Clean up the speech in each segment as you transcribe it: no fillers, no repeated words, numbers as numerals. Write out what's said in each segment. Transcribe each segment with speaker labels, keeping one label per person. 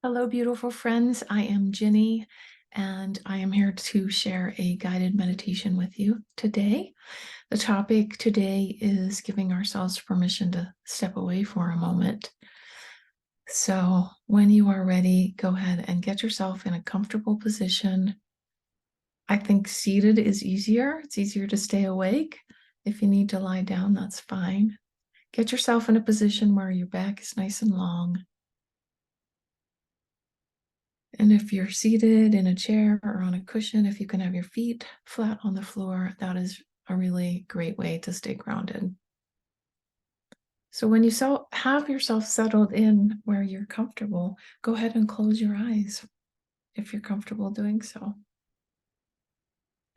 Speaker 1: Hello, beautiful friends. I am Ginny, and I am here to share a guided meditation with you today. The topic today is giving ourselves permission to step away for a moment. So, when you are ready, go ahead and get yourself in a comfortable position. I think seated is easier. It's easier to stay awake. If you need to lie down, that's fine. Get yourself in a position where your back is nice and long. And if you're seated in a chair or on a cushion, if you can have your feet flat on the floor, that is a really great way to stay grounded. So when you have yourself settled in where you're comfortable, go ahead and close your eyes if you're comfortable doing so.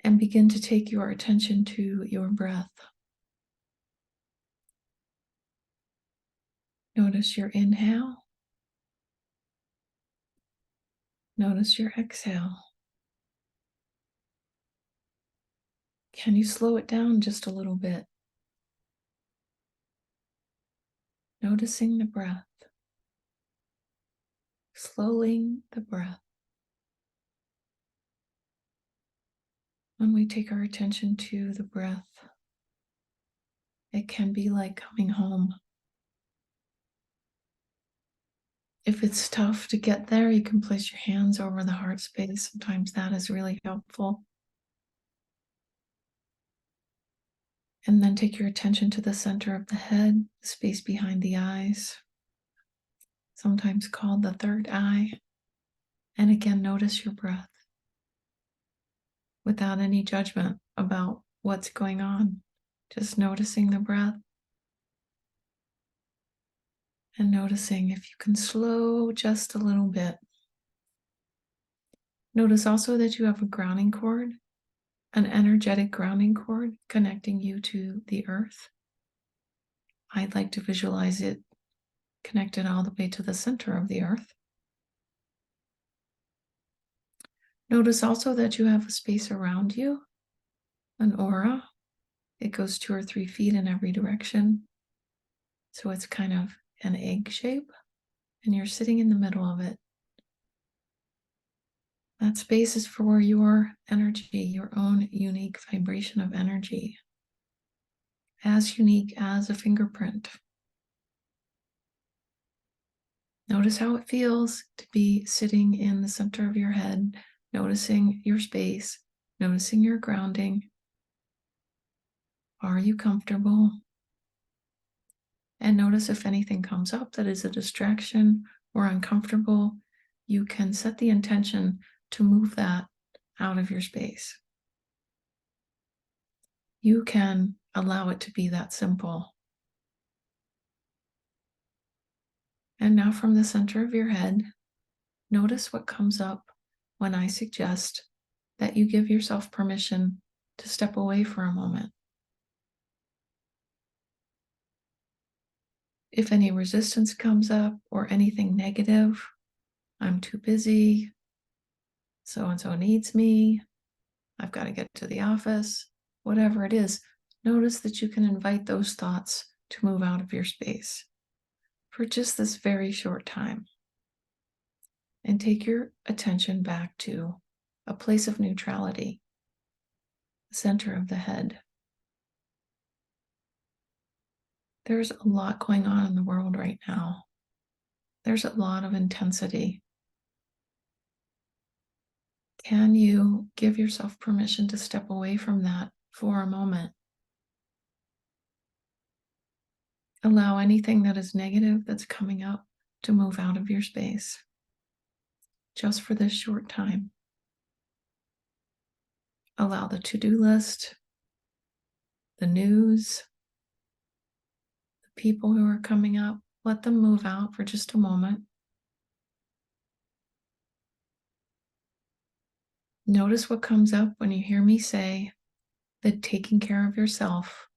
Speaker 1: And begin to take your attention to your breath. Notice your inhale. Notice your exhale. Can you slow it down just a little bit? Noticing the breath. Slowing the breath. When we take our attention to the breath, it can be like coming home. If it's tough to get there, you can place your hands over the heart space. Sometimes that is really helpful. And then take your attention to the center of the head, the space behind the eyes, sometimes called the third eye. And again, notice your breath without any judgment about what's going on. Just noticing the breath and noticing if you can slow just a little bit. Notice also that you have a grounding cord, an energetic grounding cord connecting you to the earth. I'd like to visualize it connected all the way to the center of the earth. Notice also that you have a space around you, an aura. It goes 2 or 3 feet in every direction. So it's kind of an egg shape, and you're sitting in the middle of it. That space is for your energy, your own unique vibration of energy, as unique as a fingerprint. Notice how it feels to be sitting in the center of your head, noticing your space, noticing your grounding. Are you comfortable? And notice if anything comes up that is a distraction or uncomfortable, you can set the intention to move that out of your space. You can allow it to be that simple. And now from the center of your head, notice what comes up when I suggest that you give yourself permission to step away for a moment. If any resistance comes up or anything negative, I'm too busy, so-and-so needs me, I've got to get to the office, whatever it is, notice that you can invite those thoughts to move out of your space for just this very short time. And take your attention back to a place of neutrality, the center of the head. There's a lot going on in the world right now. There's a lot of intensity. Can you give yourself permission to step away from that for a moment? Allow anything that is negative that's coming up to move out of your space, just for this short time. Allow the to-do list, the news, the people who are coming up, let them move out for just a moment. Notice what comes up when you hear me say that taking care of yourself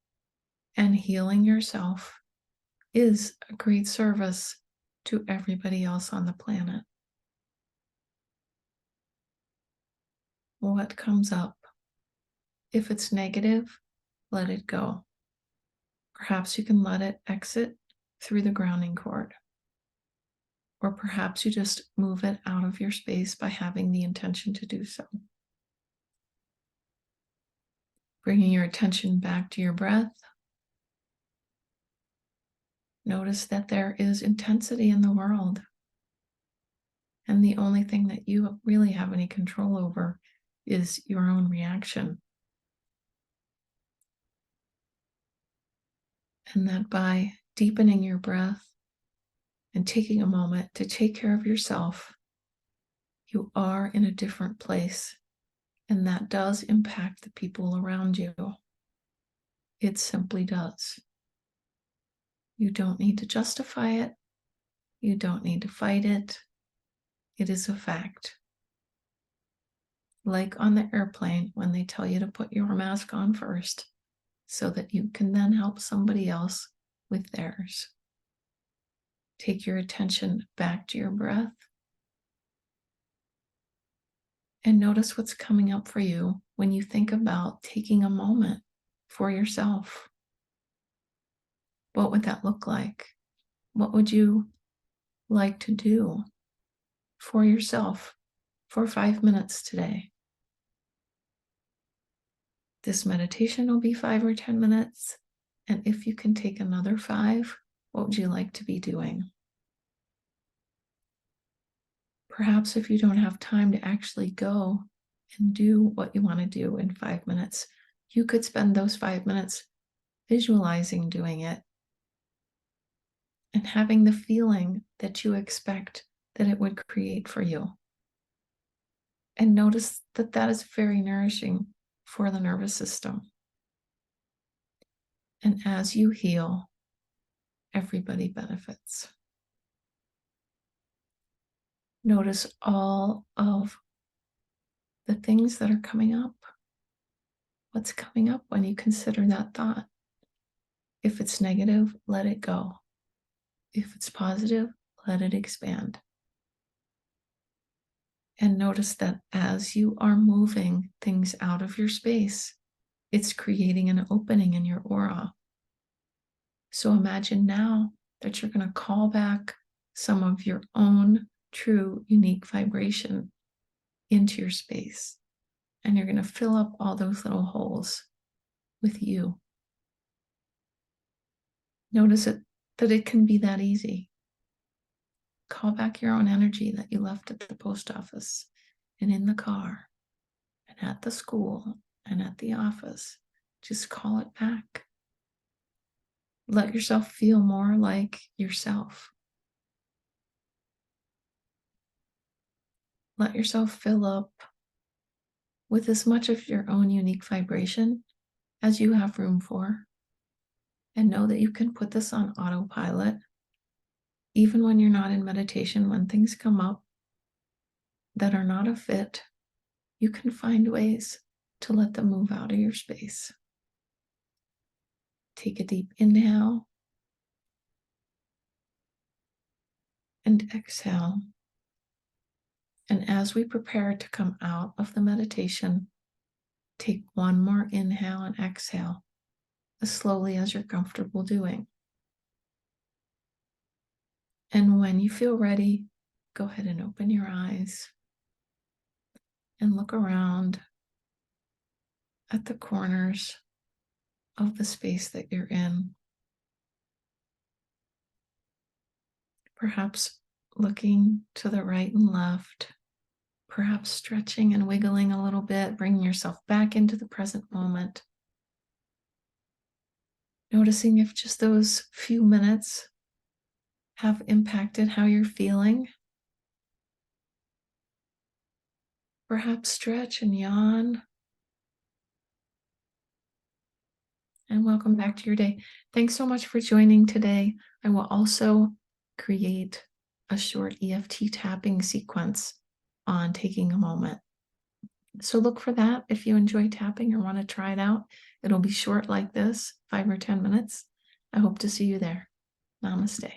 Speaker 1: and healing yourself is a great service to everybody else on the planet. What comes up? If it's negative, let it go. Perhaps you can let it exit through the grounding cord. Or perhaps you just move it out of your space by having the intention to do so. Bringing your attention back to your breath. Notice that there is intensity in the world. And the only thing that you really have any control over is your own reaction. And that by deepening your breath and taking a moment to take care of yourself, you are in a different place. And that does impact the people around you. It simply does. You don't need to justify it. You don't need to fight it. It is a fact. Like on the airplane, when they tell you to put your mask on first, so that you can then help somebody else with theirs. Take your attention back to your breath and notice what's coming up for you when you think about taking a moment for yourself. What would that look like? What would you like to do for yourself for 5 minutes today? This meditation will be 5 or 10 minutes. And if you can take another 5, what would you like to be doing? Perhaps if you don't have time to actually go and do what you want to do in 5 minutes, you could spend those 5 minutes visualizing doing it and having the feeling that you expect that it would create for you. And notice that that is very nourishing for the nervous system. And as you heal, everybody benefits. Notice all of the things that are coming up. What's coming up when you consider that thought? If it's negative, let it go. If it's positive, let it expand. And notice that as you are moving things out of your space, it's creating an opening in your aura. So imagine now that you're going to call back some of your own true, unique vibration into your space. And you're going to fill up all those little holes with you. Notice that it can be that easy. Call back your own energy that you left at the post office and in the car and at the school and at the office. Just call it back. Let yourself feel more like yourself. Let yourself fill up with as much of your own unique vibration as you have room for. And know that you can put this on autopilot. Even when you're not in meditation, when things come up that are not a fit, you can find ways to let them move out of your space. Take a deep inhale and exhale. And as we prepare to come out of the meditation, take one more inhale and exhale as slowly as you're comfortable doing. And when you feel ready, go ahead and open your eyes and look around at the corners of the space that you're in. Perhaps looking to the right and left, perhaps stretching and wiggling a little bit, bringing yourself back into the present moment. Noticing if just those few minutes have impacted how you're feeling. Perhaps stretch and yawn. And welcome back to your day. Thanks so much for joining today. I will also create a short EFT tapping sequence on taking a moment. So look for that if you enjoy tapping or want to try it out. It'll be short like this, 5 or 10 minutes. I hope to see you there. Namaste.